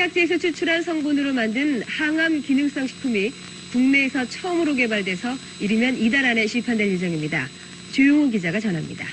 생약제에서 추출한 성분으로 만든 항암 기능성 식품이 국내에서 처음으로 개발돼서 이르면 이달 안에 시판될 예정입니다. 조용호 기자가 전합니다.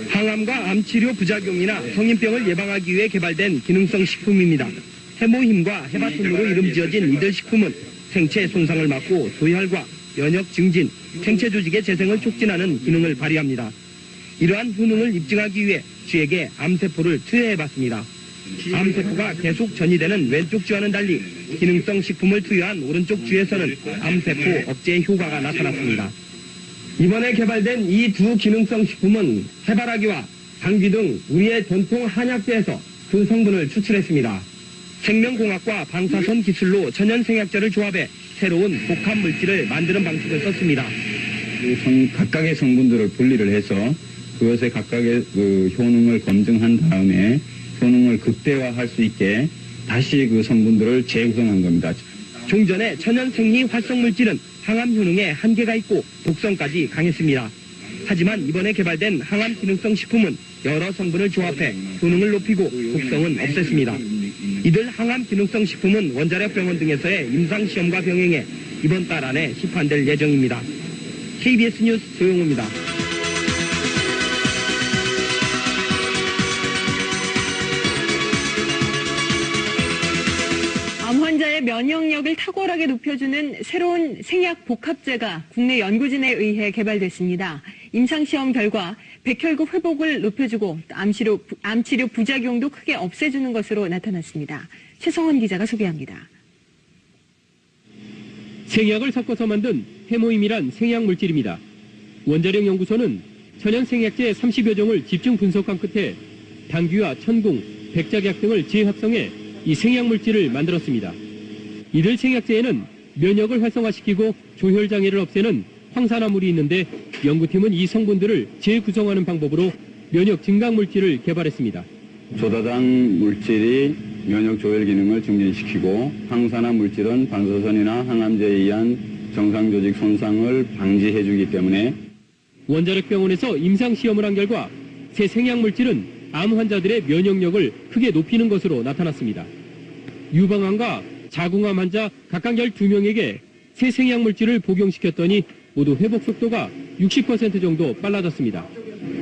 항암과 암치료 부작용이나 성인병을 예방하기 위해 개발된 기능성 식품입니다. 해모힘과 해바톤으로 이름 지어진 이들 식품은 생체 손상을 막고 소혈과 면역 증진, 생체 조직의 재생을 촉진하는 기능을 발휘합니다. 이러한 효능을 입증하기 위해 쥐에게 암세포를 투여해봤습니다. 암세포가 계속 전이되는 왼쪽 쥐와는 달리 기능성 식품을 투여한 오른쪽 쥐에서는 암세포 억제 효과가 나타났습니다. 이번에 개발된 이 두 기능성 식품은 해바라기와 당귀 등 우리의 전통 한약재에서 그 성분을 추출했습니다. 생명공학과 방사선 기술로 천연생약제를 조합해 새로운 복합 물질을 만드는 방식을 썼습니다. 각각의 성분들을 분리를 해서 그것의 각각의 효능을 검증한 다음에 효능을 극대화할 수 있게 다시 그 성분들을 재구성한 겁니다. 종전의 천연생리 활성물질은 항암 효능에 한계가 있고 독성까지 강했습니다. 하지만 이번에 개발된 항암 기능성 식품은 여러 성분을 조합해 효능을 높이고 독성은 없앴습니다. 이들 항암 기능성 식품은 원자력 병원 등에서의 임상시험과 병행해 이번 달 안에 시판될 예정입니다. KBS 뉴스 조용호입니다. 암 환자의 면역력을 탁월하게 높여주는 새로운 생약 복합제가 국내 연구진에 의해 개발됐습니다. 임상시험 결과 백혈구 회복을 높여주고 암치료 부작용도 크게 없애주는 것으로 나타났습니다. 최성원 기자가 소개합니다. 생약을 섞어서 만든 해모임이란 생약 물질입니다. 원자력 연구소는 천연 생약제 30여 종을 집중 분석한 끝에 당귀와 천궁, 백작약 등을 재합성해 이 생약 물질을 만들었습니다. 이들 생약제에는 면역을 활성화시키고 조혈 장애를 없애는 황산화물이 있는데 연구팀은 이 성분들을 재구성하는 방법으로 면역 증강 물질을 개발했습니다. 조다당 물질이 면역 조혈 기능을 증진시키고 항산화 물질은 방사선이나 항암제에 의한 정상 조직 손상을 방지해주기 때문에 원자력 병원에서 임상 시험을 한 결과 새 생약 물질은 암 환자들의 면역력을 크게 높이는 것으로 나타났습니다. 유방암과 자궁암 환자 각각 12명에게 새 생약 물질을 복용시켰더니 모두 회복 속도가 60% 정도 빨라졌습니다.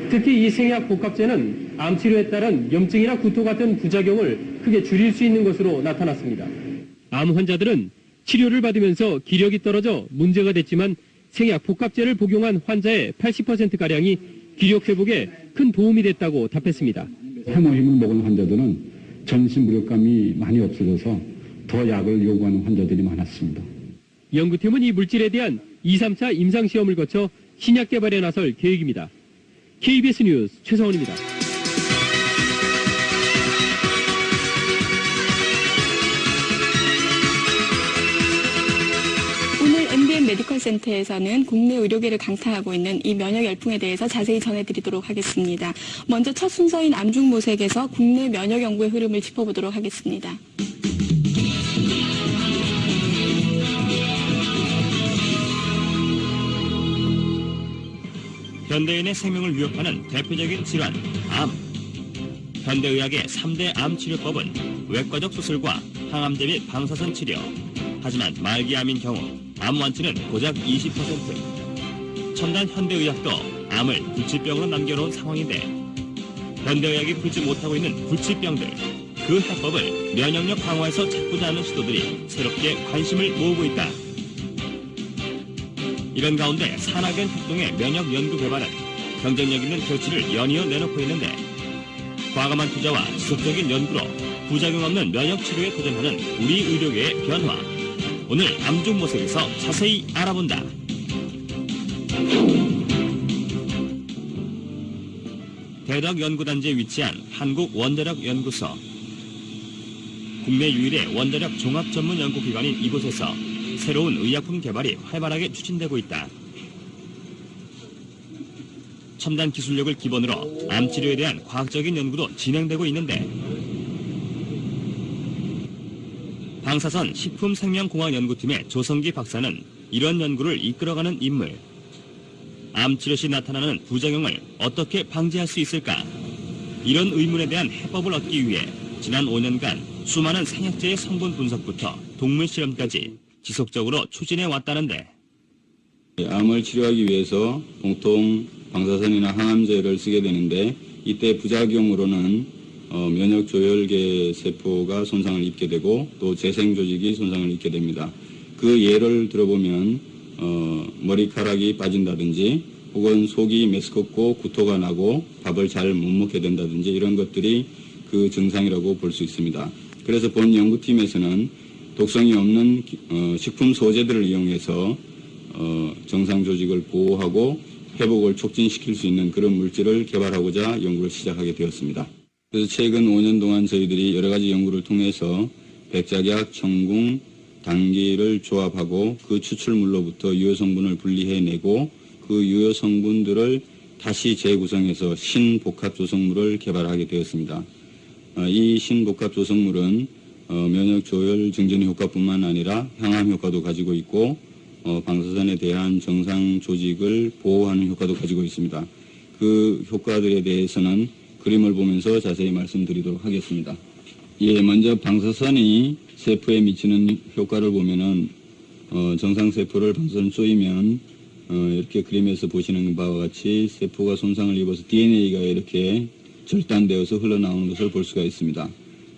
특히 이 생약 복합제는 암 치료에 따른 염증이나 구토 같은 부작용을 크게 줄일 수 있는 것으로 나타났습니다. 암 환자들은 치료를 받으면서 기력이 떨어져 문제가 됐지만 생약 복합제를 복용한 환자의 80%가량이 기력 회복에 큰 도움이 됐다고 답했습니다. 해모힘을 먹은 환자들은 전신 무력감이 많이 없어져서 더 약을 요구하는 환자들이 많았습니다. 연구팀은 이 물질에 대한 2, 3차 임상시험을 거쳐 신약 개발에 나설 계획입니다. KBS 뉴스 최성원입니다. 오늘 MBN 메디컬 센터에서는 국내 의료계를 강타하고 있는 이 면역 열풍에 대해서 자세히 전해드리도록 하겠습니다. 먼저 첫 순서인 암중모색에서 국내 면역 연구의 흐름을 짚어보도록 하겠습니다. 현대인의 생명을 위협하는 대표적인 질환, 암. 현대의학의 3대 암 치료법은 외과적 수술과 항암제 및 방사선 치료. 하지만 말기암인 경우 암 완치는 고작 20%. 첨단 현대의학도 암을 불치병으로 남겨놓은 상황인데 현대의학이 풀지 못하고 있는 불치병들, 그 해법을 면역력 강화에서 찾고자 하는 시도들이 새롭게 관심을 모으고 있다. 이런 가운데 산학연 협동의 면역 연구 개발은 경쟁력 있는 결실을 연이어 내놓고 있는데 과감한 투자와 지속적인 연구로 부작용 없는 면역 치료에 도전하는 우리 의료계의 변화. 오늘 암중모색에서 자세히 알아본다. 대덕연구단지에 위치한 한국원자력연구소. 국내 유일의 원자력 종합 전문 연구기관인 이곳에서 새로운 의약품 개발이 활발하게 추진되고 있다. 첨단 기술력을 기본으로 암 치료에 대한 과학적인 연구도 진행되고 있는데 방사선 식품생명공학연구팀의 조성기 박사는 이런 연구를 이끌어가는 인물. 암 치료 시 나타나는 부작용을 어떻게 방지할 수 있을까? 이런 의문에 대한 해법을 얻기 위해 지난 5년간 수많은 생약제의 성분 분석부터 동물 실험까지 지속적으로 추진해 왔다는데 암을 치료하기 위해서 보통 방사선이나 항암제를 쓰게 되는데 이때 부작용으로는 면역 조혈계 세포가 손상을 입게 되고 또 재생 조직이 손상을 입게 됩니다. 그 예를 들어보면 머리카락이 빠진다든지 혹은 속이 메스껍고 구토가 나고 밥을 잘 못 먹게 된다든지 이런 것들이 그 증상이라고 볼 수 있습니다. 그래서 본 연구팀에서는 독성이 없는 식품 소재들을 이용해서 정상 조직을 보호하고 회복을 촉진시킬 수 있는 그런 물질을 개발하고자 연구를 시작하게 되었습니다. 그래서 최근 5년 동안 저희들이 여러 가지 연구를 통해서 백작약, 청궁, 당귀를 조합하고 그 추출물로부터 유효 성분을 분리해내고 그 유효 성분들을 다시 재구성해서 신복합 조성물을 개발하게 되었습니다. 이 신복합 조성물은 면역 조혈 증진 효과뿐만 아니라 항암 효과도 가지고 있고 방사선에 대한 정상 조직을 보호하는 효과도 가지고 있습니다. 그 효과들에 대해서는 그림을 보면서 자세히 말씀드리도록 하겠습니다. 먼저 방사선이 세포에 미치는 효과를 보면은 정상 세포를 방사선 쏘이면 이렇게 그림에서 보시는 바와 같이 세포가 손상을 입어서 DNA가 이렇게 절단되어서 흘러나오는 것을 볼 수가 있습니다.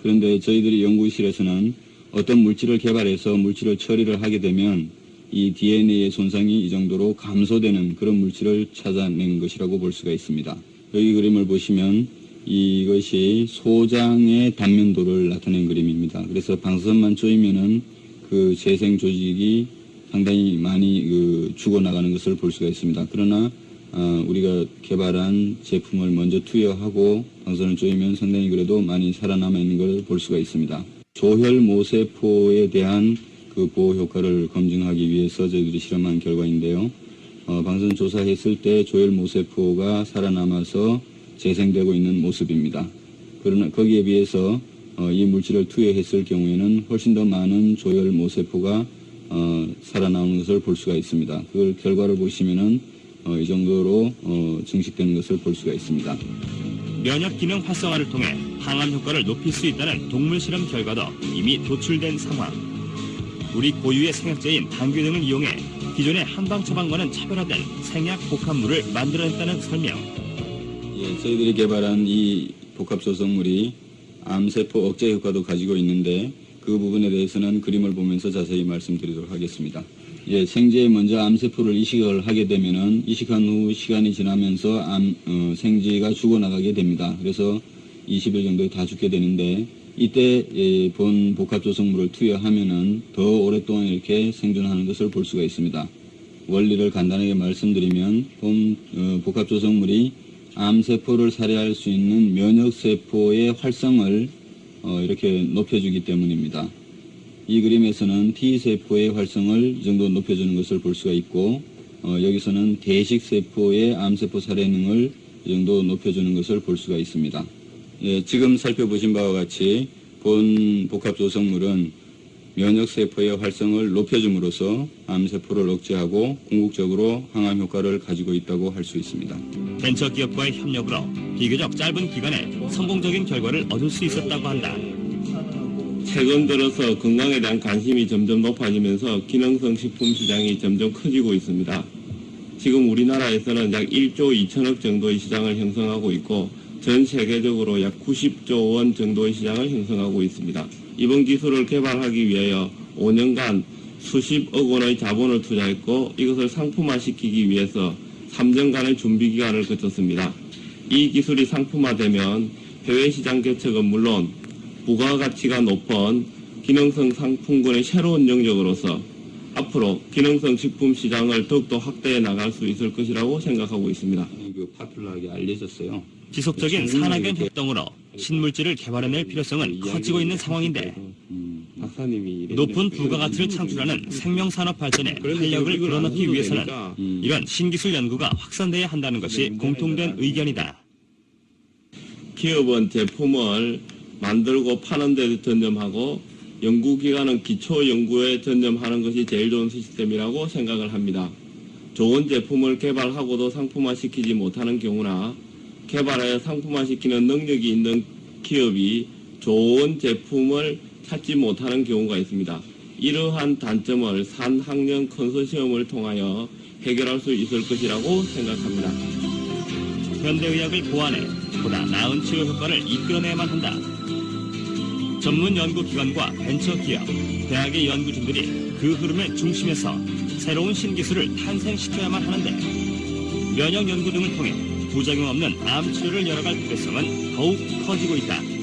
그런데 저희들이 연구실에서는 어떤 물질을 개발해서 물질을 처리를 하게 되면 이 DNA의 손상이 이 정도로 감소되는 그런 물질을 찾아낸 것이라고 볼 수가 있습니다. 여기 그림을 보시면 이것이 소장의 단면도를 나타낸 그림입니다. 그래서 방사선만 쪼이면은 그 재생 조직이 상당히 많이 죽어나가는 것을 볼 수가 있습니다. 그러나 우리가 개발한 제품을 먼저 투여하고 방사선을 쪼이면 상당히 그래도 많이 살아남아 있는 걸 볼 수가 있습니다. 조혈 모세포에 대한 그 보호 효과를 검증하기 위해서 저희들이 실험한 결과인데요. 방사선 조사했을 때 조혈 모세포가 살아남아서 재생되고 있는 모습입니다. 그러나 거기에 비해서 이 물질을 투여했을 경우에는 훨씬 더 많은 조혈 모세포가 살아나오는 것을 볼 수가 있습니다. 그 결과를 보시면은 이 정도로 증식되는 것을 볼 수가 있습니다. 면역 기능 활성화를 통해 항암 효과를 높일 수 있다는 동물 실험 결과도 이미 도출된 상황. 우리 고유의 생약제인 당귀 등을 이용해 기존의 한방 처방과는 차별화된 생약 복합물을 만들어냈다는 설명. 저희들이 개발한 이 복합 조성물이 암세포 억제 효과도 가지고 있는데 그 부분에 대해서는 그림을 보면서 자세히 말씀드리도록 하겠습니다. 생제에 먼저 암세포를 이식을 하게 되면은 이식한 후 시간이 지나면서 생쥐가 죽어나가게 됩니다. 그래서 20일 정도에 다 죽게 되는데 이때 본 복합 조성물을 투여하면은 더 오랫동안 이렇게 생존하는 것을 볼 수가 있습니다. 원리를 간단하게 말씀드리면 본 복합 조성물이 암세포를 살해할 수 있는 면역세포의 활성을 이렇게 높여주기 때문입니다. 이 그림에서는 T세포의 활성을 이 정도 높여주는 것을 볼 수가 있고 여기서는 대식세포의 암세포 살해능을 이 정도 높여주는 것을 볼 수가 있습니다. 지금 살펴보신 바와 같이 본 복합 조성물은 면역세포의 활성을 높여줌으로써 암세포를 억제하고 궁극적으로 항암 효과를 가지고 있다고 할 수 있습니다. 벤처기업과의 협력으로 비교적 짧은 기간에 성공적인 결과를 얻을 수 있었다고 한다. 최근 들어서 건강에 대한 관심이 점점 높아지면서 기능성 식품 시장이 점점 커지고 있습니다. 지금 우리나라에서는 약 1조 2천억 정도의 시장을 형성하고 있고 전 세계적으로 약 90조 원 정도의 시장을 형성하고 있습니다. 이번 기술을 개발하기 위하여 5년간 수십억 원의 자본을 투자했고 이것을 상품화시키기 위해서 3년간의 준비 기간을 거쳤습니다. 이 기술이 상품화되면 해외 시장 개척은 물론 부가가치가 높은 기능성 상품군의 새로운 영역으로서 앞으로 기능성 식품 시장을 더욱더 확대해 나갈 수 있을 것이라고 생각하고 있습니다. 파퓰러하게 알려졌어요. 지속적인 산학연 협동으로 신물질을 개발해낼 필요성은 커지고 있는 상황인데 높은 부가가치를 창출하는 생명산업 발전에 활력을 불어넣기 위해서는 이런 신기술 연구가 확산돼야 한다는 것이 공통된 의견이다. 기업은 제품을 만들고 파는 데 전념하고 연구기관은 기초연구에 전념하는 것이 제일 좋은 시스템이라고 생각을 합니다. 좋은 제품을 개발하고도 상품화시키지 못하는 경우나 개발하여 상품화시키는 능력이 있는 기업이 좋은 제품을 찾지 못하는 경우가 있습니다. 이러한 단점을 산학령 컨소시엄을 통하여 해결할 수 있을 것이라고 생각합니다. 현대의학을 보완해 보다 나은 치료 효과를 이끌어내야만 한다. 전문 연구기관과 벤처기업, 대학의 연구진들이 그 흐름의 중심에서 새로운 신기술을 탄생시켜야만 하는데 면역 연구 등을 통해 부작용 없는 암 치료를 열어갈 필요성은 더욱 커지고 있다.